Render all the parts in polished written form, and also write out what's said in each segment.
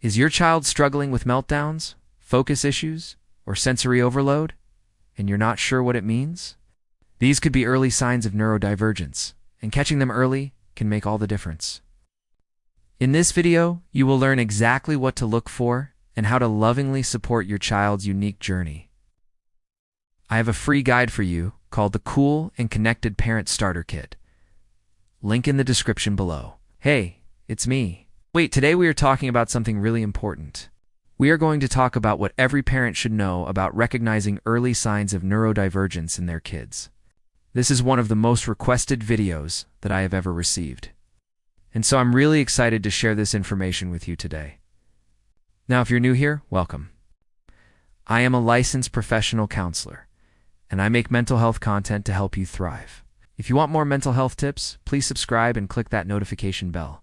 Is your child struggling with meltdowns, focus issues, or sensory overload, and you're not sure what it means? These could be early signs of neurodivergence, and catching them early can make all the difference. In this video, you will learn exactly what to look for and how to lovingly support your child's unique journey. I have a free guide for you called the Cool and Connected Parent Starter Kit. Link in the description below. Hey, it's me. Wait, today we are talking about something really important. We are going to talk about what every parent should know about recognizing early signs of neurodivergence in their kids. This is one of the most requested videos that I have ever received. And so I'm really excited to share this information with you today. Now, if you're new here, welcome. I am a licensed professional counselor, and I make mental health content to help you thrive. If you want more mental health tips, please subscribe and click that notification bell.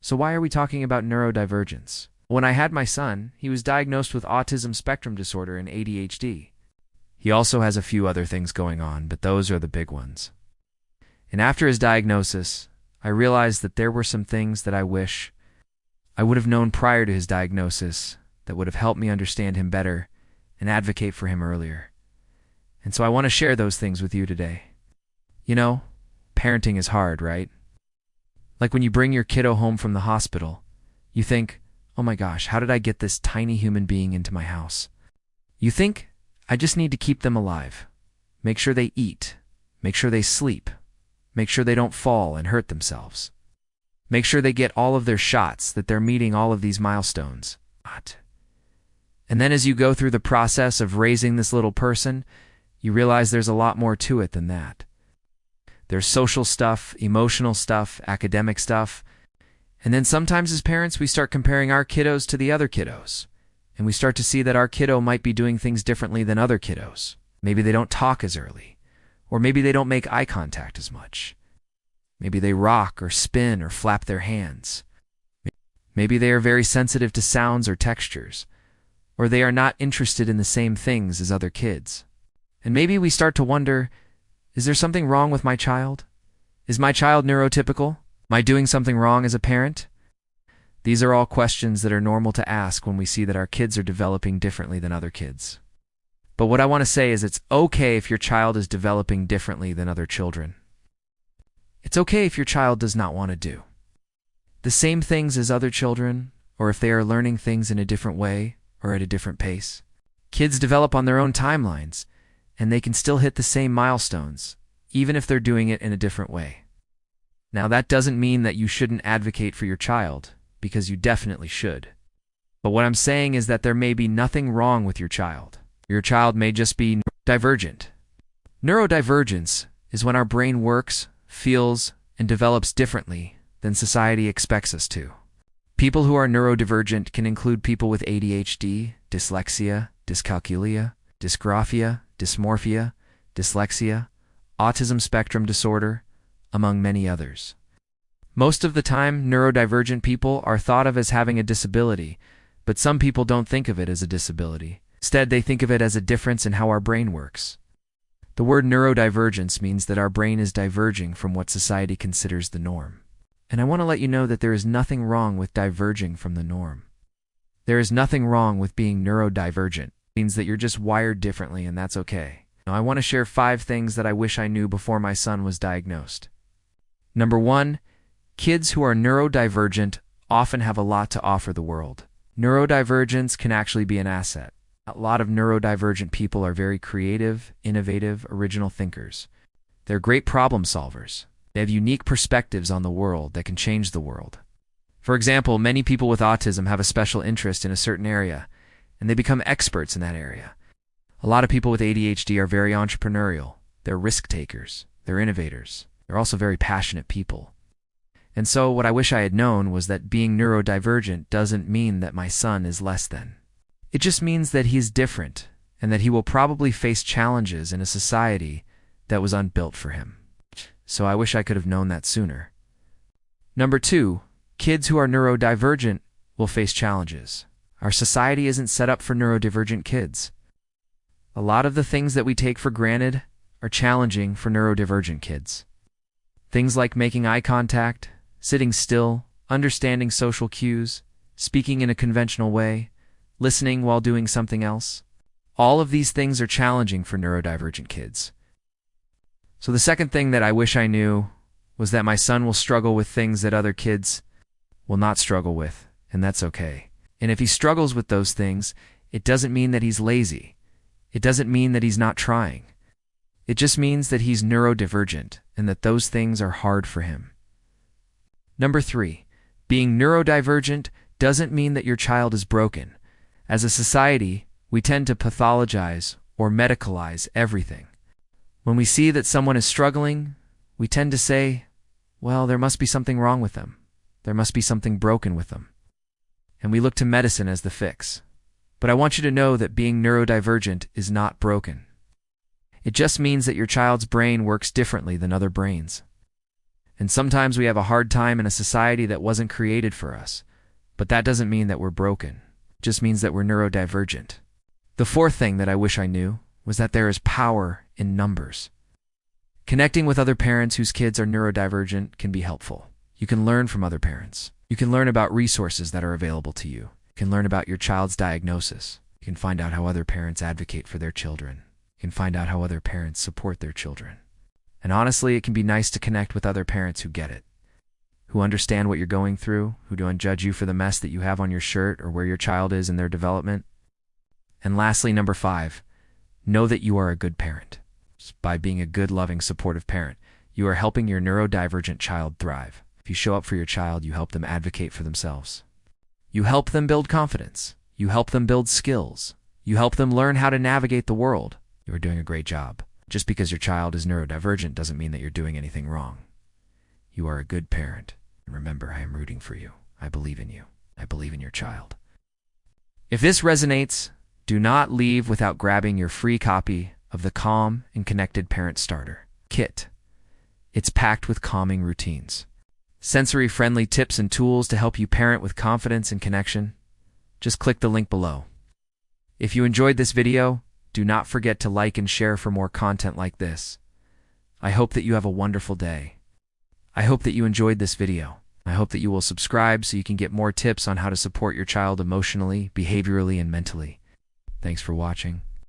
So why are we talking about neurodivergence? When I had my son, he was diagnosed with autism spectrum disorder and ADHD. He also has a few other things going on, but those are the big ones. And after his diagnosis, I realized that there were some things that I wish I would have known prior to his diagnosis that would have helped me understand him better and advocate for him earlier. And so I want to share those things with you today. You know, parenting is hard, right? Like when you bring your kiddo home from the hospital, you think, oh my gosh, how did I get this tiny human being into my house? You think, I just need to keep them alive. Make sure they eat. Make sure they sleep. Make sure they don't fall and hurt themselves. Make sure they get all of their shots, that they're meeting all of these milestones. And then as you go through the process of raising this little person, you realize there's a lot more to it than that. There's social stuff, emotional stuff, academic stuff. And then sometimes as parents, we start comparing our kiddos to the other kiddos. And we start to see that our kiddo might be doing things differently than other kiddos. Maybe they don't talk as early. Or maybe they don't make eye contact as much. Maybe they rock or spin or flap their hands. Maybe they are very sensitive to sounds or textures. Or they are not interested in the same things as other kids. And maybe we start to wonder, is there something wrong with my child? Is my child neurotypical? Am I doing something wrong as a parent? These are all questions that are normal to ask when we see that our kids are developing differently than other kids. But what I want to say is it's okay if your child is developing differently than other children. It's okay if your child does not want to do the same things as other children, or if they are learning things in a different way or at a different pace. Kids develop on their own timelines, and they can still hit the same milestones, even if they're doing it in a different way. Now, that doesn't mean that you shouldn't advocate for your child, because you definitely should. But what I'm saying is that there may be nothing wrong with your child. Your child may just be neurodivergent. Neurodivergence is when our brain works, feels, and develops differently than society expects us to. People who are neurodivergent can include people with ADHD, dyslexia, dyscalculia, dysgraphia, dysmorphia, dyslexia, autism spectrum disorder, among many others. Most of the time, neurodivergent people are thought of as having a disability, but some people don't think of it as a disability. Instead, they think of it as a difference in how our brain works. The word neurodivergence means that our brain is diverging from what society considers the norm. And I want to let you know that there is nothing wrong with diverging from the norm. There is nothing wrong with being neurodivergent. It means that you're just wired differently, and that's okay. Now, I want to share 5 things that I wish I knew before my son was diagnosed. Number 1, kids who are neurodivergent often have a lot to offer the world. Neurodivergence can actually be an asset. A lot of neurodivergent people are very creative, innovative, original thinkers. They're great problem solvers. They have unique perspectives on the world that can change the world. For example, many people with autism have a special interest in a certain area, and they become experts in that area. A lot of people with ADHD are very entrepreneurial. They're risk takers. They're innovators. They're also very passionate people. And so what I wish I had known was that being neurodivergent doesn't mean that my son is less than. It just means that he's different, and that he will probably face challenges in a society that was unbuilt for him. So I wish I could have known that sooner. Number 2, kids who are neurodivergent will face challenges. Our society isn't set up for neurodivergent kids. A lot of the things that we take for granted are challenging for neurodivergent kids. Things like making eye contact, sitting still, understanding social cues, speaking in a conventional way, listening while doing something else. All of these things are challenging for neurodivergent kids. So the second thing that I wish I knew was that my son will struggle with things that other kids will not struggle with, and that's okay. And if he struggles with those things, it doesn't mean that he's lazy. It doesn't mean that he's not trying. It just means that he's neurodivergent and that those things are hard for him. Number 3, being neurodivergent doesn't mean that your child is broken. As a society, we tend to pathologize or medicalize everything. When we see that someone is struggling, we tend to say, well, there must be something wrong with them. There must be something broken with them. And we look to medicine as the fix. But I want you to know that being neurodivergent is not broken. It just means that your child's brain works differently than other brains. And sometimes we have a hard time in a society that wasn't created for us. But that doesn't mean that we're broken. It just means that we're neurodivergent. The fourth thing that I wish I knew was that there is power in numbers. Connecting with other parents whose kids are neurodivergent can be helpful. You can learn from other parents. You can learn about resources that are available to you. You can learn about your child's diagnosis. You can find out how other parents advocate for their children. You can find out how other parents support their children. And honestly, it can be nice to connect with other parents who get it, who understand what you're going through, who don't judge you for the mess that you have on your shirt or where your child is in their development. And lastly, number 5, know that you are a good parent. By being a good, loving, supportive parent, you are helping your neurodivergent child thrive. If you show up for your child, you help them advocate for themselves. You help them build confidence. You help them build skills. You help them learn how to navigate the world. You are doing a great job. Just because your child is neurodivergent doesn't mean that you're doing anything wrong. You are a good parent. And remember, I am rooting for you. I believe in you. I believe in your child. If this resonates, do not leave without grabbing your free copy of the Calm and Connected Parent Starter Kit. It's packed with calming routines, sensory-friendly tips and tools to help you parent with confidence and connection. Just click the link below. If you enjoyed this video, do not forget to like and share for more content like this. I hope that you have a wonderful day. I hope that you enjoyed this video. I hope that you will subscribe so you can get more tips on how to support your child emotionally, behaviorally, and mentally. Thanks for watching.